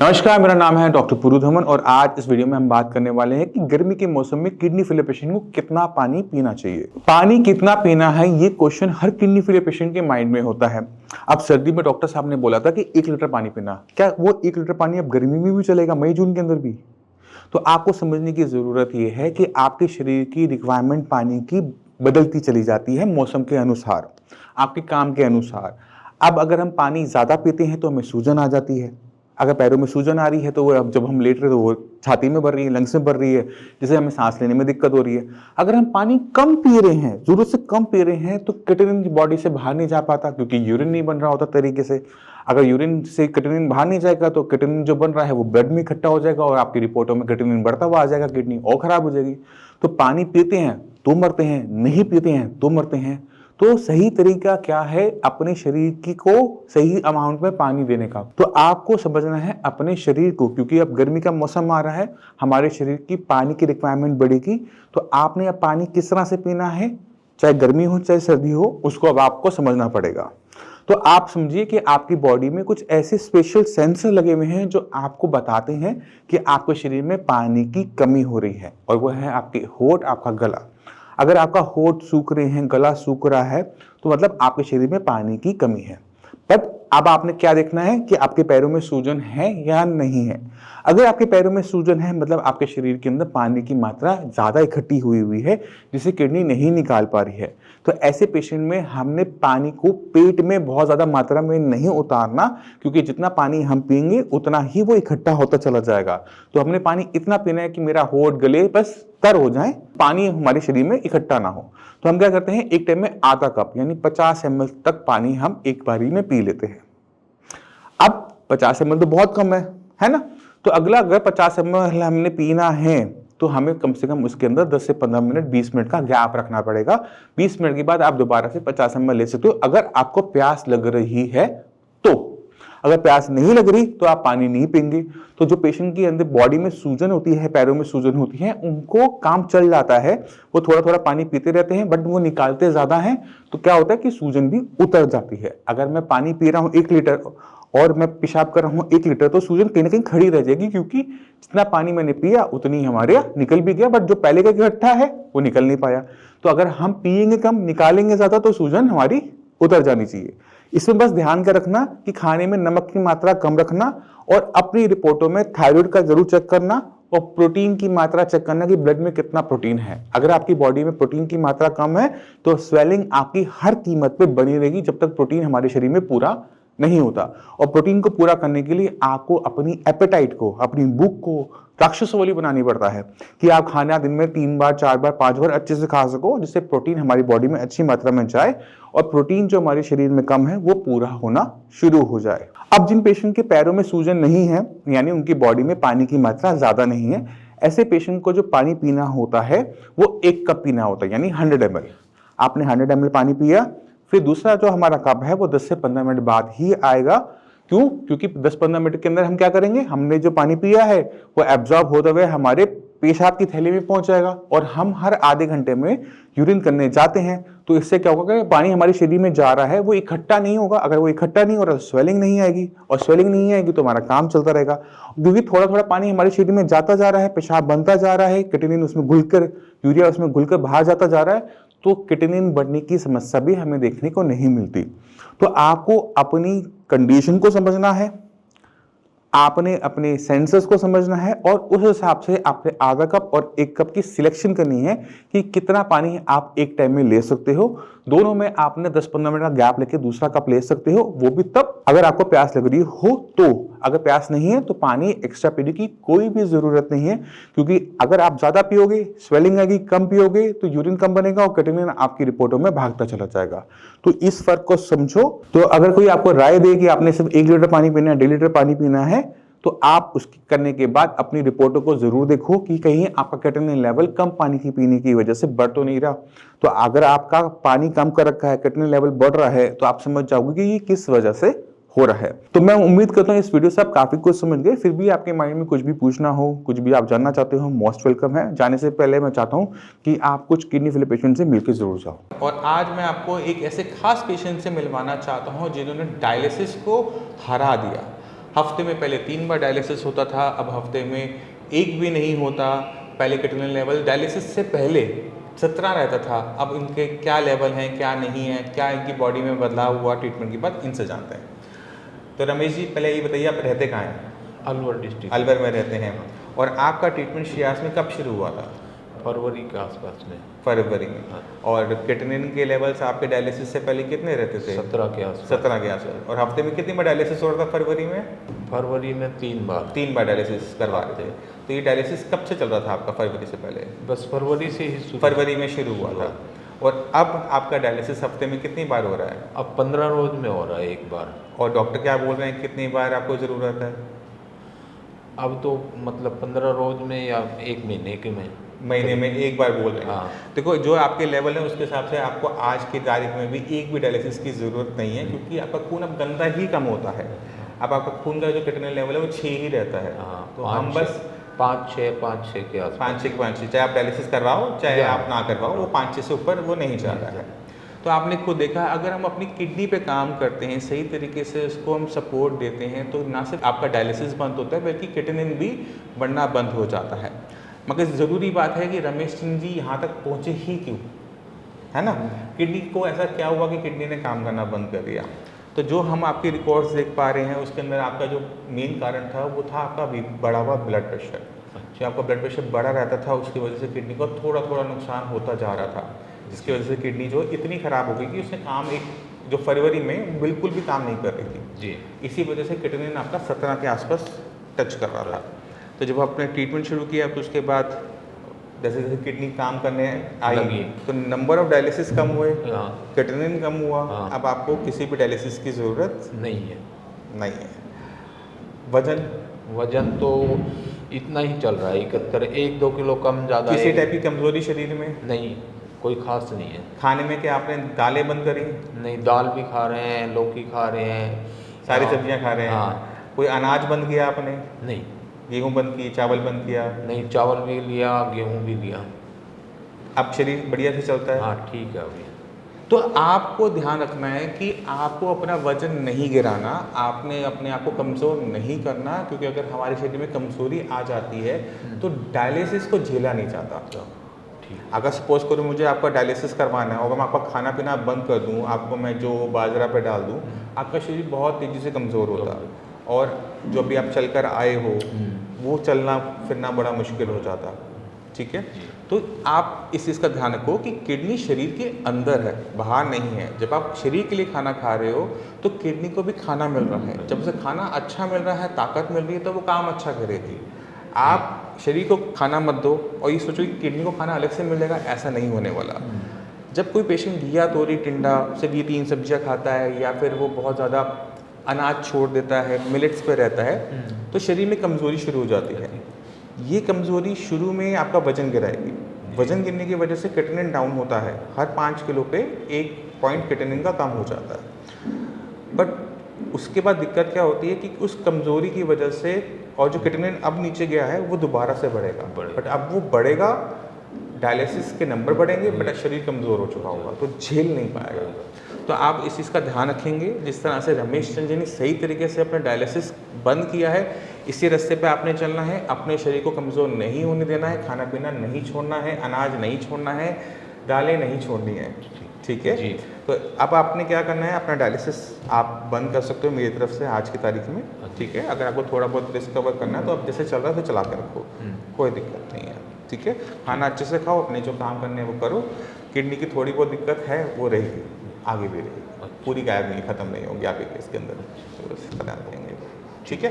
नमस्कार, मेरा नाम है डॉक्टर पुरुधमन और आज इस वीडियो में हम बात करने वाले हैं कि गर्मी के मौसम में किडनी फेलियर पेशेंट को कितना पानी पीना चाहिए। पानी कितना पीना है, ये क्वेश्चन हर किडनी फेलियर पेशेंट के माइंड में होता है। अब सर्दी में डॉक्टर साहब ने बोला था कि 1 लीटर पानी पीना, क्या वो 1 लीटर पानी अब गर्मी में भी चलेगा, मई जून के अंदर भी? तो आपको समझने की जरूरत यह है कि आपके शरीर की रिक्वायरमेंट पानी की बदलती चली जाती है मौसम के अनुसार, आपके काम के अनुसार। अब अगर हम पानी ज्यादा पीते हैं तो हमें सूजन आ जाती है। अगर पैरों में सूजन आ रही है तो वो अब जब हम लेट रहे तो वो छाती में भर रही है, लंग्स में भर रही है, जिससे हमें सांस लेने में दिक्कत हो रही है। अगर हम पानी कम पी रहे हैं, जरूरत से कम पी रहे हैं, तो क्रिएटिनिन बॉडी से बाहर नहीं जा पाता क्योंकि यूरिन नहीं बन रहा होता तरीके से। अगर यूरिन से क्रिएटिनिन बाहर नहीं जाएगा तो क्रिएटिनिन जो बन रहा है वो ब्लड में इकट्ठा हो जाएगा और आपकी रिपोर्टों में क्रिएटिनिन बढ़ता हुआ आ जाएगा, किडनी और खराब हो जाएगी। तो पानी पीते हैं तो मरते हैं, नहीं पीते हैं तो मरते हैं। तो सही तरीका क्या है अपने शरीर की को सही अमाउंट में पानी देने का? तो आपको समझना है अपने शरीर को, क्योंकि अब गर्मी का मौसम आ रहा है, हमारे शरीर की पानी की रिक्वायरमेंट बढ़ेगी। तो आपने अब पानी किस तरह से पीना है, चाहे गर्मी हो चाहे सर्दी हो, उसको अब आपको समझना पड़ेगा। तो आप समझिए कि आपकी बॉडी में कुछ ऐसे स्पेशल सेंसर लगे हुए हैं जो आपको बताते हैं कि आपके शरीर में पानी की कमी हो रही है, और वो है आपके होंठ, आपका गला। अगर आपका होंठ सूख रहे हैं, गला सूख रहा है, तो मतलब आपके शरीर में पानी की कमी है। बट अब आपने क्या देखना है कि आपके पैरों में सूजन है या नहीं है। अगर आपके पैरों में सूजन है मतलब आपके शरीर के अंदर पानी की मात्रा ज्यादा इकट्ठी हुई हुई है जिसे किडनी नहीं निकाल पा रही है। तो ऐसे पेशेंट में हमने पानी को पेट में बहुत ज्यादा मात्रा में नहीं उतारना, क्योंकि जितना पानी हम पिएंगे उतना ही वो इकट्ठा होता चला जाएगा। तो हमने पानी इतना पीना है कि मेरा होंठ गले बस तर हो जाए, पानी हमारे शरीर में इकट्ठा ना हो। तो हम क्या करते हैं, एक टाइम में आधा कप यानी 50 ml तक पानी हम एक बारी में पी लेते हैं। अब 50 ml तो बहुत कम है ना? तो अगला अगर 50 ml हमने पीना है तो हमें कम से कम उसके अंदर 10 से 15 मिनट 20 मिनट का गैप रखना पड़ेगा। 20 मिनट के बाद आप दोबारा से 50 ml ले सकते हो अगर आपको प्यास लग रही है तो। अगर प्यास नहीं लग रही तो आप पानी नहीं पीएंगे। तो जो पेशेंट के अंदर बॉडी में सूजन होती है, पैरों में सूजन होती है, उनको काम चल जाता है, वो थोड़ा थोड़ा पानी पीते रहते हैं बट वो निकालते ज्यादा हैं, तो क्या होता है कि सूजन भी उतर जाती है। अगर मैं पानी पी रहा हूं 1 लीटर और मैं पेशाब कर रहा हूं 1 लीटर, तो सूजन कहीं ना कहीं खड़ी रह जाएगी, क्योंकि जितना पानी मैंने पिया उतनी हमारे निकल भी गया, बट जो पहले का इकट्ठा है वो निकल नहीं पाया। तो अगर हम पिएंगे कम, निकालेंगे ज्यादा, तो सूजन हमारी उतर जानी चाहिए। इसमें बस ध्यान का रखना कि खाने में नमक की मात्रा कम रखना, और अपनी रिपोर्टों में थायराइड का जरूर चेक करना, और प्रोटीन की मात्रा चेक करना कि ब्लड में कितना प्रोटीन है। अगर आपकी बॉडी में प्रोटीन की मात्रा कम है तो स्वेलिंग आपकी हर कीमत पे बनी रहेगी जब तक प्रोटीन हमारे शरीर में पूरा नहीं होता। और प्रोटीन को पूरा करने के लिए आपको अपनी एपेटाइट को, अपनी भूख को राक्षस वाली बनानी पड़ता है कि आप खाना दिन में 3 बार 4 बार 5 बार अच्छे से खा सको, जिससे प्रोटीन हमारी बॉडी में अच्छी मात्रा में जाए और प्रोटीन जो हमारे शरीर में कम है वो पूरा होना शुरू हो जाए। अब जिन पेशेंट के पैरों में सूजन नहीं है, यानी उनकी बॉडी में पानी की मात्रा ज्यादा नहीं है, ऐसे पेशेंट को जो पानी पीना होता है वो 1 कप पीना होता है, यानी 100 ml। आपने 100 ml पानी पिया, फिर दूसरा जो हमारा कप है वो 10 से 15 मिनट बाद ही आएगा। क्यों? क्योंकि 10-15 मिनट के अंदर हम क्या करेंगे, हमने जो पानी पिया है वो एब्जॉर्ब होते हुए हमारे पेशाब की थैली में पहुंच जाएगा, और हम हर आधे घंटे में यूरिन करने जाते हैं। तो इससे क्या होगा कि पानी हमारे शरीर में जा रहा है वो इकट्ठा नहीं होगा। अगर वो इकट्ठा नहीं हो रहा तो स्वेलिंग नहीं आएगी, और स्वेलिंग नहीं आएगी तो हमारा काम चलता रहेगा। क्योंकि थोड़ा थोड़ा पानी हमारे शरीर में जाता जा रहा है, पेशाब बनता जा रहा है, क्रिएटिनिन उसमें घुलकर, यूरिया उसमें घुलकर बाहर जाता जा रहा है, तो क्रिएटिनिन बढ़ने की समस्या भी हमें देखने को नहीं मिलती। तो आपको अपनी कंडीशन को समझना है, आपने अपने सेंसर्स को समझना है, और उस हिसाब से आपने आधा कप और 1 कप की सिलेक्शन करनी है कि कितना पानी आप एक टाइम में ले सकते हो। दोनों में आपने 10-15 मिनट का गैप लेके दूसरा कप ले सकते हो, वो भी तब अगर आपको प्यास लग रही हो। तो अगर प्यास नहीं है तो पानी एक्स्ट्रा पीने की कोई भी जरूरत नहीं है, क्योंकि अगर आप ज्यादा पियोगे स्वेलिंग आएगी, कम पियोगे तो यूरिन कम बनेगा और क्रिएटिनिन आपकी रिपोर्टों में भागता चला जाएगा। तो इस फर्क को समझो। तो अगर कोई आपको राय दे कि आपने सिर्फ 1 लीटर पानी पीना है, 1.5 लीटर पानी पीना है, तो आप उसकी करने के बाद अपनी रिपोर्टों को जरूर देखो कि कहीं आपका क्रिएटिनिन लेवल कम पानी की पीने की वजह से बढ़ तो नहीं रहा। तो अगर आपका पानी कम कर रखा है, क्रिएटिनिन लेवल बढ़ रहा है, तो आप समझ जाओगे कि ये किस वजह से हो रहा है। तो मैं उम्मीद करता हूँ इस वीडियो से आप काफी कुछ समझ गए। फिर भी आपके माइंड में कुछ भी पूछना हो, कुछ भी आप जानना चाहते हो, मोस्ट वेलकम है। जाने से पहले मैं चाहता हूँ कि आप कुछ किडनी फेलियर पेशेंट से मिलकर जरूर जाओ। और आज मैं आपको एक ऐसे खास पेशेंट से मिलवाना चाहता हूँ जिन्होंने डायलिसिस को हरा दिया। हफ्ते में पहले 3 बार डायलिसिस होता था, अब हफ्ते में 1 भी नहीं होता। पहले क्रिएटिनिन लेवल डायलिसिस से पहले 17 रहता था, अब इनके क्या लेवल हैं, क्या नहीं है, क्या इनकी बॉडी में बदलाव हुआ ट्रीटमेंट के बाद, इनसे जानते हैं। तो रमेश जी, पहले ये बताइए, आप रहते कहाँ हैं? अलवर डिस्ट्रिक्ट। अलवर में रहते हैं। और आपका ट्रीटमेंट शियास में कब शुरू हुआ था? फरवरी के आसपास में। फरवरी में। हाँ। और क्रिएटिनिन के लेवल्स आपके डायलिसिस से पहले कितने रहते थे? 17 के आसपास। 17 के आसपास। और हफ्ते में कितनी बार डायलिसिस हो रहा था फरवरी में? फरवरी में 3 बार। 3 बार डायलिसिस करवा रहे थे। तो ये डायलिसिस कब से चल रहा था आपका, फरवरी से पहले? बस फरवरी से ही शुरू। फरवरी में शुरू हुआ था। और अब आपका डायलिसिस हफ्ते में कितनी बार हो रहा है? अब 15 रोज में हो रहा है एक बार। और डॉक्टर क्या बोल रहे हैं, कितनी बार आपको ज़रूरत है? अब तो मतलब 15 रोज में या 1 महीने के में। महीने में 1 बार बोल रहे हैं। हाँ। देखो, जो आपके लेवल है उसके हिसाब से आपको आज की तारीख में भी एक भी डायलिसिस की ज़रूरत नहीं है, क्योंकि आपका खून अब गंदा ही कम होता है। अब आपका खून का जो क्रिएटिनिन लेवल है वो 6 ही रहता है। हाँ, तो हम बस 5-6 के आसपास। 5-6 चाहे आप डायलिसिस करवाओ चाहे आप ना करवाओ, वो 5-6 से ऊपर वो नहीं जा रहा है। तो आपने खुद देखा, अगर हम अपनी किडनी पे काम करते हैं, सही तरीके से उसको हम सपोर्ट देते हैं, तो ना सिर्फ आपका डायलिसिस बंद होता है बल्कि क्रिएटिनिन भी बढ़ना बंद हो जाता है। मगर ज़रूरी बात है कि रमेश सिंह जी यहाँ तक पहुँचे ही क्यों, है ना? किडनी को ऐसा क्या हुआ कि किडनी ने काम करना बंद कर दिया? तो जो हम आपकी रिकॉर्ड्स देख पा रहे हैं उसके अंदर आपका जो मेन कारण था वो था आपका बढ़ा हुआ ब्लड प्रेशर। जो आपका ब्लड प्रेशर बढ़ा रहता था उसकी वजह से किडनी को थोड़ा थोड़ा नुकसान होता जा रहा था, जिसकी वजह से किडनी जो इतनी ख़राब हो गई कि उसने काम जो फरवरी में बिल्कुल भी काम नहीं कर रही थी जी। इसी वजह से क्रिएटिनिन आपका 17 के आसपास टच कर रहा था। तो जब आपने ट्रीटमेंट शुरू किया तो उसके बाद जैसे जैसे किडनी काम करने आई तो नंबर ऑफ डायलिसिस कम हुए, क्रिएटिनिन कम हुआ। अब आपको किसी भी डायलिसिस की ज़रूरत नहीं है। वजन तो इतना ही चल रहा है, 71, 1-2 किलो कम ज़्यादा। किसी टाइप की कमजोरी शरीर में नहीं, कोई खास नहीं है। खाने में क्या आपने दालें बंद करी? नहीं, दाल भी खा रहे हैं, लौकी खा रहे हैं, सारी सब्जियां खा रहे हैं। हाँ। कोई अनाज बंद किया आपने? नहीं। गेहूं बंद की, चावल बंद किया? नहीं, चावल भी लिया, गेहूं भी लिया। अब शरीर बढ़िया से चलता है? हाँ, ठीक है अभी। तो आपको ध्यान रखना है कि आपको अपना वजन नहीं गिराना, आपने अपने आप को कमज़ोर नहीं करना, क्योंकि अगर हमारे शरीर में कमज़ोरी आ जाती है तो डायलिसिस को झेला नहीं जाता। अगर सपोज करो मुझे आपका डायलिसिस करवाना है और मैं आपका खाना पीना बंद कर दूं, आपको मैं जो बाजरा पे डाल दूं, आपका शरीर बहुत तेज़ी से कमज़ोर होता है और जो भी आप चल कर आए हो वो चलना फिरना बड़ा मुश्किल हो जाता। ठीक है, तो आप इस चीज़ का ध्यान रखो कि किडनी शरीर के अंदर है, बाहर नहीं है। जब आप शरीर के लिए खाना खा रहे हो तो किडनी को भी खाना मिल रहा है। जब उसे खाना अच्छा मिल रहा है, ताकत मिल रही है, तो वो काम अच्छा करेगी। आप शरीर को खाना मत दो और ये सोचो कि किडनी को खाना अलग से मिल जाएगा, ऐसा नहीं होने वाला। जब कोई पेशेंट घिया, तोरी, टिंडा सिर्फ ये 3 सब्जियां खाता है या फिर वो बहुत ज़्यादा अनाज छोड़ देता है, मिलेट्स पे रहता है, तो शरीर में कमज़ोरी शुरू हो जाती है। ये कमज़ोरी शुरू में आपका वजन गिराएगी। वजन गिरने की वजह से क्रिएटिनिन डाउन होता है, हर 5 किलो पे 1 पॉइंट क्रिएटिनिन का कम हो जाता है। बट उसके बाद दिक्कत क्या होती है कि उस कमज़ोरी की वजह से और जो क्रिएटिनिन अब नीचे गया है वो दोबारा से बढ़ेगा। बट अब वो बढ़ेगा, डायलिसिस के नंबर बढ़ेंगे, बट शरीर कमज़ोर हो चुका होगा तो झेल नहीं पाएगा। तो आप इस चीज़ का ध्यान रखेंगे। जिस तरह से रमेश चंद जी ने सही तरीके से अपना डायलिसिस बंद किया है, इसी रास्ते पे आपने चलना है। अपने शरीर को कमज़ोर नहीं होने देना है, खाना पीना नहीं छोड़ना है, अनाज नहीं छोड़ना है, दालें नहीं छोड़नी है। ठीक है जी। तो अब आपने क्या करना है, अपना डायलिसिस आप बंद कर सकते हो मेरी तरफ से आज की तारीख में। ठीक है, अगर आपको थोड़ा बहुत डिस्कवर करना है तो अब जैसे चल रहा है तो चला के रखो, कोई दिक्कत नहीं है। ठीक है, खाना अच्छे से खाओ, अपने जो काम करने हैं वो करो। किडनी की थोड़ी बहुत दिक्कत है वो रहेगी, आगे भी रहेगी, पूरी गायब नहीं, ख़त्म नहीं होगी आपके केस के अंदर, तो ध्यान देंगे। ठीक है।